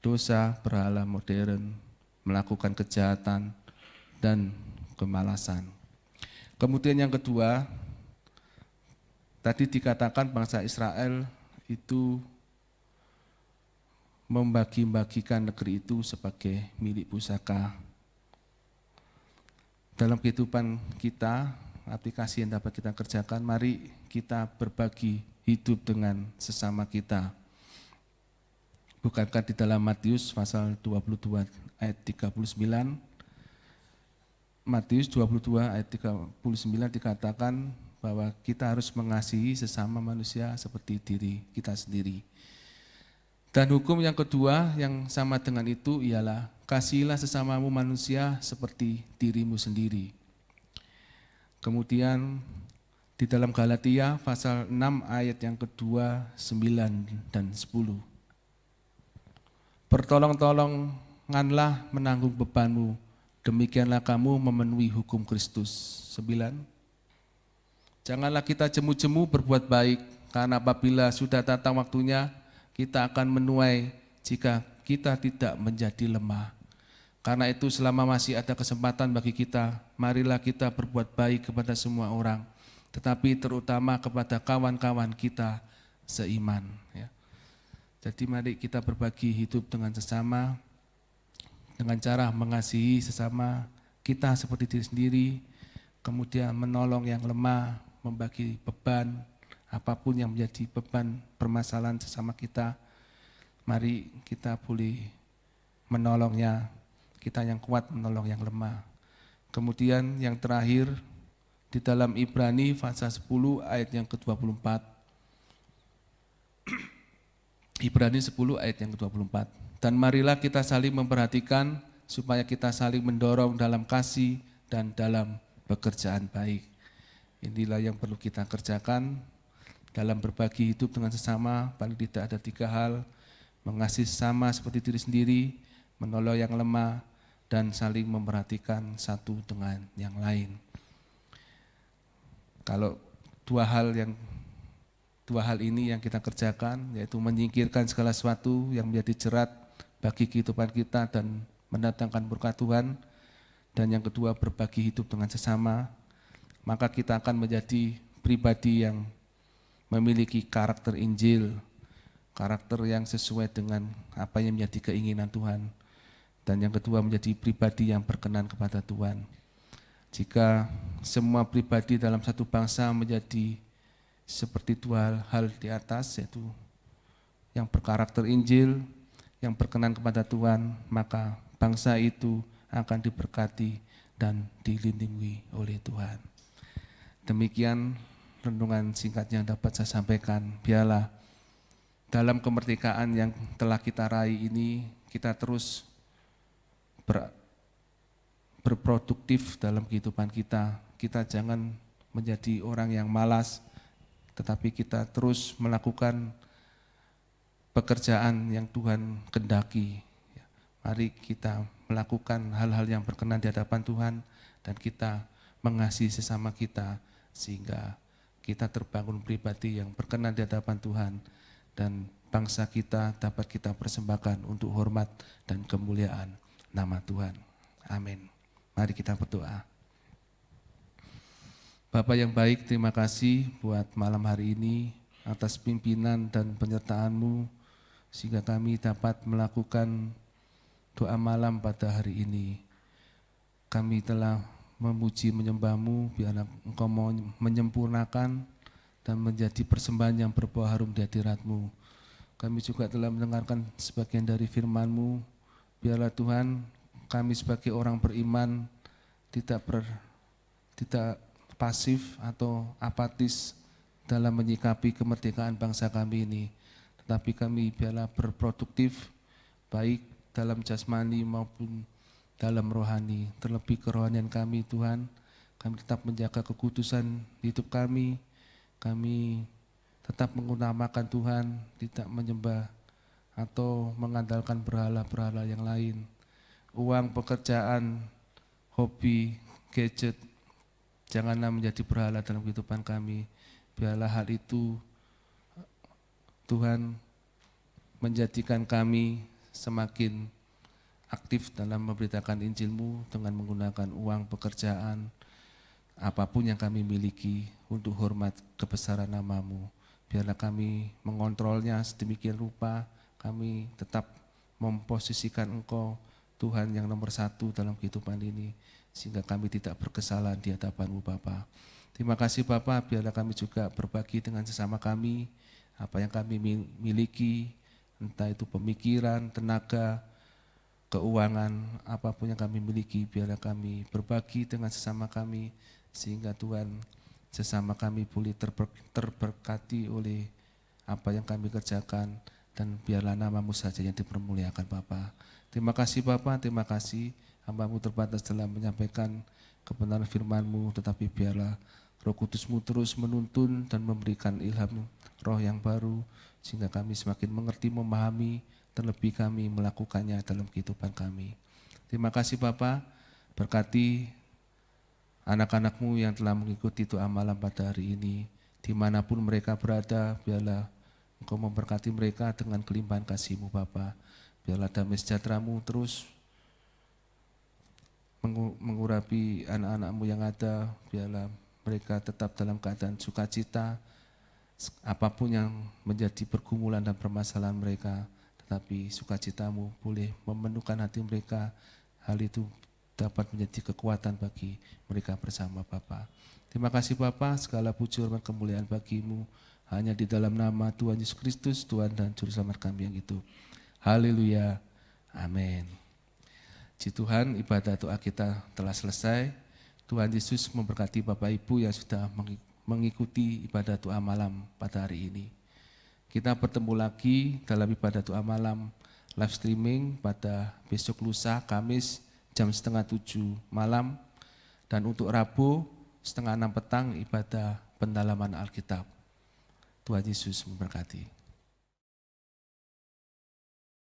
dosa, berhala modern, melakukan kejahatan, dan kemalasan. Kemudian yang kedua, tadi dikatakan bangsa Israel itu membagi-bagikan negeri itu sebagai milik pusaka. Dalam kehidupan kita, aplikasi yang dapat kita kerjakan, mari kita berbagi hidup dengan sesama kita. Bukankah di dalam Matius pasal 22 ayat 39, Matius 22 ayat 39 dikatakan bahwa kita harus mengasihi sesama manusia seperti diri kita sendiri. Dan hukum yang kedua yang sama dengan itu ialah kasihilah sesamamu manusia seperti dirimu sendiri. Kemudian di dalam Galatia pasal 6 ayat yang kedua, 9 dan 10. Bertolong-tolonganlah menanggung bebanmu, demikianlah kamu memenuhi hukum Kristus. 9. Janganlah kita jemu-jemu berbuat baik, karena apabila sudah datang waktunya, kita akan menuai jika kita tidak menjadi lemah. Karena itu selama masih ada kesempatan bagi kita, marilah kita berbuat baik kepada semua orang, tetapi terutama kepada kawan-kawan kita seiman. Ya. Jadi mari kita berbagi hidup dengan sesama, dengan cara mengasihi sesama kita seperti diri sendiri, kemudian menolong yang lemah, membagi beban, apapun yang menjadi beban permasalahan sesama kita, mari kita boleh menolongnya, kita yang kuat menolong yang lemah. Kemudian yang terakhir, di dalam Ibrani pasal 10 ayat yang ke-24. Ibrani 10 ayat yang ke-24. Dan marilah kita saling memperhatikan supaya kita saling mendorong dalam kasih dan dalam pekerjaan baik. Inilah yang perlu kita kerjakan dalam berbagi hidup dengan sesama. Paling tidak ada 3 hal: mengasihi sesama seperti diri sendiri, menolong yang lemah, dan saling memperhatikan satu dengan yang lain. Kalau 2 hal yang dua hal ini yang kita kerjakan, yaitu menyingkirkan segala sesuatu yang menjadi jerat bagi kehidupan kita dan mendatangkan berkat Tuhan, dan yang kedua berbagi hidup dengan sesama, maka kita akan menjadi pribadi yang memiliki karakter Injil, karakter yang sesuai dengan apa yang menjadi keinginan Tuhan, dan yang kedua menjadi pribadi yang berkenan kepada Tuhan. Jika semua pribadi dalam satu bangsa menjadi seperti dua hal di atas, yaitu yang berkarakter Injil, yang berkenan kepada Tuhan, maka bangsa itu akan diberkati dan dilindungi oleh Tuhan. Demikian renungan singkat yang dapat saya sampaikan. Biarlah dalam kemerdekaan yang telah kita raih ini, kita terus berproduktif dalam kehidupan kita. Kita jangan menjadi orang yang malas, tetapi kita terus melakukan pekerjaan yang Tuhan kehendaki. Mari kita melakukan hal-hal yang berkenan di hadapan Tuhan, dan kita mengasihi sesama kita, sehingga kita terbangun pribadi yang berkenan di hadapan Tuhan, dan bangsa kita dapat kita persembahkan untuk hormat dan kemuliaan nama Tuhan. Amin. Mari kita berdoa. Bapa yang baik, terima kasih buat malam hari ini atas pimpinan dan penyertaan-Mu, sehingga kami dapat melakukan doa malam pada hari ini. Kami telah memuji menyembah-Mu, biarlah Engkau mau menyempurnakan dan menjadi persembahan yang berbau harum di hadirat-Mu. Kami juga telah mendengarkan sebagian dari firman-Mu. Biarlah Tuhan, kami sebagai orang beriman tidak pasif atau apatis dalam menyikapi kemerdekaan bangsa kami ini, tetapi kami biarlah berproduktif baik dalam jasmani maupun dalam rohani. Terlebih kerohanian kami Tuhan, kami tetap menjaga kekudusan hidup kami tetap mengutamakan Tuhan, tidak menyembah atau mengandalkan berhala-berhala yang lain. Uang, pekerjaan, hobi, gadget, janganlah menjadi berhala dalam kehidupan kami. Biarlah hal itu Tuhan menjadikan kami semakin aktif dalam memberitakan Injil-Mu dengan menggunakan uang, pekerjaan, apapun yang kami miliki untuk hormat kebesaran nama-Mu. Biarlah kami mengontrolnya sedemikian rupa, kami tetap memposisikan Engkau Tuhan yang nomor satu dalam kehidupan ini, sehingga kami tidak berkesalahan di hadapan-Mu Bapa. Terima kasih Bapa, biarlah kami juga berbagi dengan sesama kami, apa yang kami miliki, entah itu pemikiran, tenaga, keuangan, apapun yang kami miliki, biarlah kami berbagi dengan sesama kami, sehingga Tuhan sesama kami boleh terberkati oleh apa yang kami kerjakan, dan biarlah nama-Mu saja yang dipermuliakan Bapa. Terima kasih Bapa, terima kasih hamba-Mu terbatas dalam menyampaikan kebenaran firman-Mu, tetapi biarlah Roh Kudus-Mu terus menuntun dan memberikan ilham roh yang baru, sehingga kami semakin mengerti, memahami, terlebih kami melakukannya dalam kehidupan kami. Terima kasih Bapa, berkati anak-anak-Mu yang telah mengikuti doa malam pada hari ini, dimanapun mereka berada, biarlah Engkau memberkati mereka dengan kelimpahan kasih-Mu Bapa. Biarlah damai sejahtera-Mu terus mengurapi anak-anak-Mu yang ada, biarlah mereka tetap dalam keadaan sukacita, apapun yang menjadi pergumulan dan permasalahan mereka, tetapi sukacita-Mu boleh memenuhkan hati mereka, hal itu dapat menjadi kekuatan bagi mereka bersama Bapa. Terima kasih Bapa, segala puji hormat kemuliaan bagi-Mu, hanya di dalam nama Tuhan Yesus Kristus, Tuhan dan Juru Selamat kami yang hidup. Haleluya, amin. Puji Tuhan, ibadah doa kita telah selesai. Tuhan Yesus memberkati Bapak Ibu yang sudah mengikuti ibadah doa malam pada hari ini. Kita bertemu lagi dalam ibadah doa malam live streaming pada besok lusa, Kamis, jam 6:30 malam, dan untuk Rabu 5:30 petang ibadah pendalaman Alkitab. Tuhan Yesus memberkati.